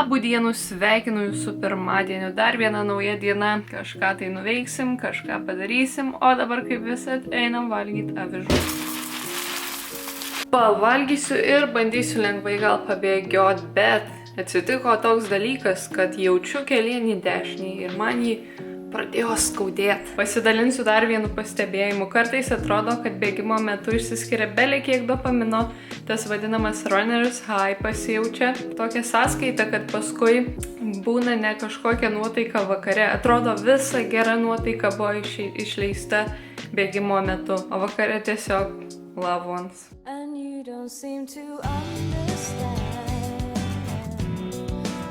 Labų dienų, sveikinu jūsų pirmadieniu, dar viena nauja diena, kažką tai nuveiksim, kažką padarysim, o dabar kaip visad einam valgyti avižų. Pavalgysiu ir bandysiu lengvai gal pabėgiot, bet atsitiko toks dalykas, kad jaučiu kelienį dešinį ir man jį pradėjo skaudėti. Pasidalinsiu dar vienu pastebėjimu. Kartais atrodo, kad bėgimo metu išsiskiria belekiek dopamino, tas vadinamas runner's high pasijaučia. Tokia sąskaita, kad paskui būna ne kažkokia nuotaika vakare. Atrodo, visa gera nuotaika buvo išleista bėgimo metu, o vakare tiesiog love ones. And you don't seem to understand.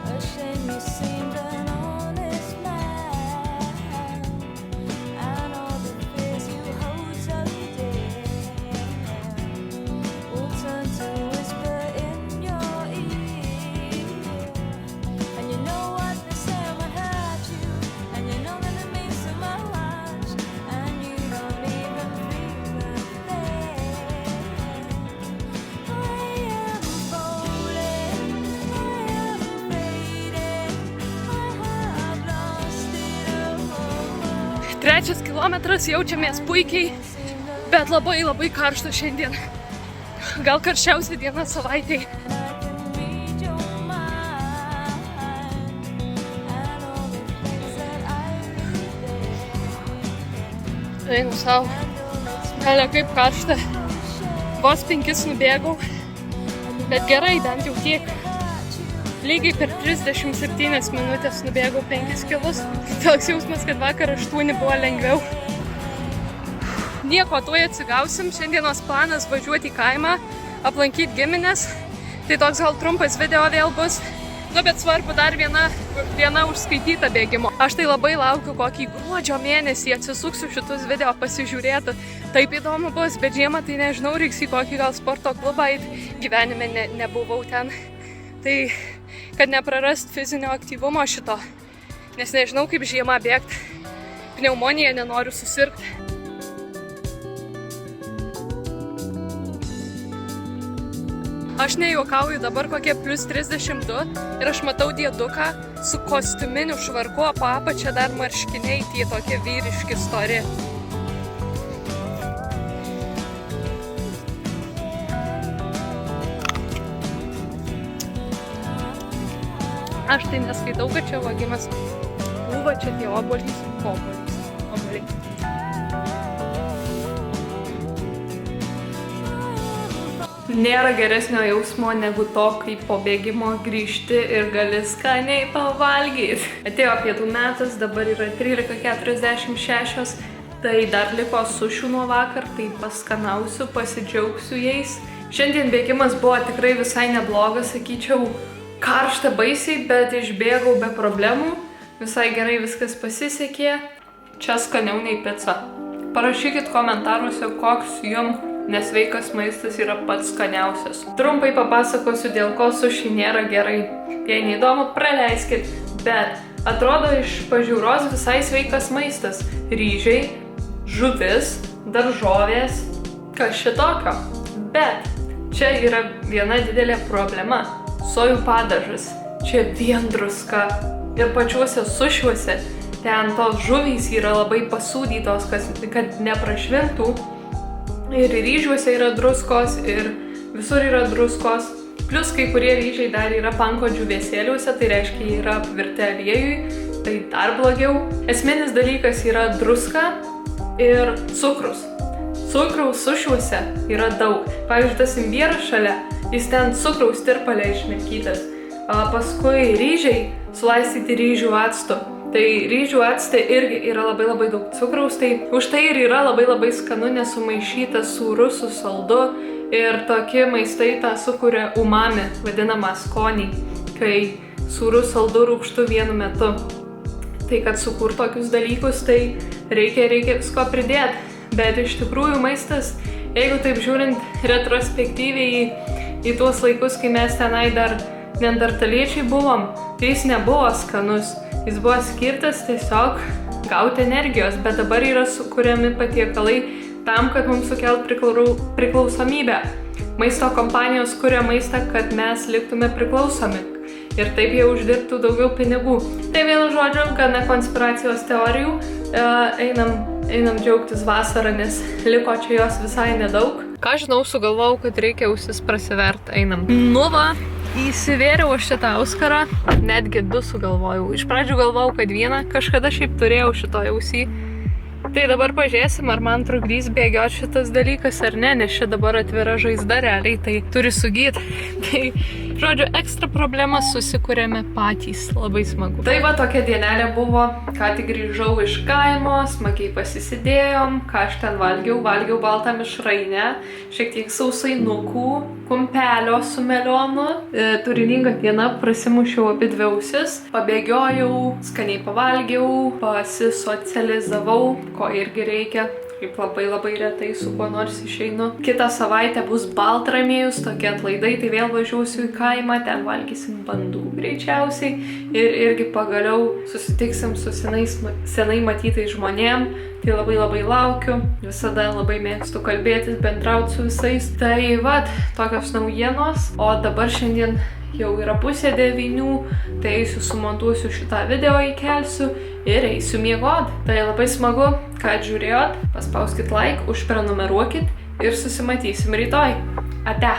A shame you seemed an honest man. And all the fears you hold so dear will turn to whisper in your ear. And you know what they say when hurt you, and you know that it means so much, and you don't even feel the pain. I am falling, I am fading, I have lost it all. 3 kilometras, jaučiamės puikiai, bet labai karšta šiandien. Gal karščiausia diena savaitėj. Einu savo. Smelė kaip karšta. Vos 5 nubėgau. Bet gerai, bent jau tiek. Lygiai per 37 minutės nubėgau 5 kilus. Toks jausmas, kad vakar 8 buvo lengviau. Nieko, tuoj atsigausim. Šiandienos planas važiuoti į kaimą, aplankyti giminės. Tai toks gal trumpas video vėl bus. Nu, bet svarbu dar viena užskaityta bėgimo. Aš tai labai laukiu kokį gruodžio mėnesį, atsisuksiu šitus video pasižiūrėti. Taip įdomu bus, bet žiemą tai nežinau, reiks į kokį gal sporto klubą eiti. Gyvenime nebuvau ten. Tai, kad neprarast fizinio aktyvumo šito. Nes nežinau, kaip žiemą bėgti. Pneumoniją nenoriu susirgti. Aš nejuokauju, dabar kokie plus 32 ir aš matau dieduką su kostiuminiu švarku, o po apačia dar marškiniai, tie tokie vyriški stori. Aš tai neskaitau, kad čia vagimas. Va čia tie obuolys. Obuoliai. Nėra geresnio jausmo negu to, kai po bėgimo grįžti ir gali skaniai pavalgyti. Atėjo pietų metas, dabar yra 13:46, tai dar liko sušių nuo vakar, tai paskanausiu, pasidžiaugsiu jais. Šiandien bėgimas buvo tikrai visai neblogas, sakyčiau, karšta baisiai, bet išbėgau be problemų. Visai gerai viskas pasisekė. Čia skaniau nei pica. Parašykit komentaruose, koks jums nesveikas maistas yra pats skaniausias. Trumpai papasakosiu, dėl ko suši nėra gerai. Jei neįdomu, praleiskit. Bet atrodo iš pažiūros visai sveikas maistas. Ryžiai, žuvis, daržovės, kas šitokio. Bet čia yra viena didelė problema. Sojų padažas. Čia vien druska. Ir pačiuose sušiuose ten tos žuvys yra labai pasūdytos, kad neprašvintų. Ir ryžiuose yra druskos, ir visur yra druskos. Plius kai kurie ryžiai dar yra pankodžių vėsėliuose, tai reiškia, jie yra apvirti aliejui, tai dar blogiau. Esminis dalykas yra druska ir cukrus. Cukraus sušiuose yra daug. Pavyzdžiui, tas imbieras šalia, jis ten cukraus tirpalė išmirkytas. Paskui ryžiai sulaistyti ryžių actu. Tai ryžių acte irgi yra labai daug cukraus, tai už tai ir yra labai skanu, nesumaišyta sūru su saldu. Ir tokie maistai tą sukuria umami, vadinamą skonį, kai sūru, saldu, rūgštu vienu metu. Tai kad sukurt tokius dalykus, tai reikia visko pridėti. Bet iš tikrųjų maistas, jeigu taip žiūrint retrospektyviai į tuos laikus, kai mes tenai dar neandertaliečiai buvom, tai jis nebuvo skanus. Jis buvo skirtas tiesiog gauti energijos, bet dabar yra sukuriami patiekalai tam, kad mums sukelt priklausomybę. Maisto kompanijos kuria maistą, kad mes liktume priklausomi. ir taip jie uždirbtų daugiau pinigų. Tai vienu žodžiu, gana konspiracijos teorijų. Einam džiaugtis vasarą, nes liko čia jos visai nedaug. Ką žinau, sugalvojau, kad reikia ausis prasivert, einam. Nu va, įsivėriau šitą auskarą, netgi 2 sugalvojau. Iš pradžių galvojau, kad 1, kažkada šiaip turėjau šitoje ausy. Tai dabar pažiūrėsim, ar man trukdys bėgioti šitas dalykas ar ne, nes čia dabar atvira žaizda realiai, tai turi sugyti. Tai, žodžiu, ekstra problemas susikūrėme patys, labai smagu. Tai va, tokia dienelė buvo, ką tik grįžau iš kaimo, smagiai pasisidėjom, ką aš ten valgiau baltą mišrainę, šiek tiek sausainukų, kumpelio su melionu, turininga diena, prasimušiau abi 2 ausis, pabėgiojau, skaniai pavalgiau, pasisocializavau, ko irgi reikia, kaip labai retai su kuo nors išeinu. Kitą savaitę bus Baltramėjus, tokie atlaidai, tai vėl važiuosiu į kaimą, ten valgysim bandų greičiausiai ir irgi pagaliau susitiksim su senai matytais žmonėm. Tai labai laukiu, visada labai mėgstu kalbėtis, bendrauti su visais. Tai vat, tokios naujienos, o dabar šiandien jau yra 8:30, tai eisiu sumontuosiu šitą video, įkelsiu ir eisiu miegot. Tai labai smagu, kad žiūrėjot, paspauskit like, užprenumeruokit ir susimatysim rytoj. Ate!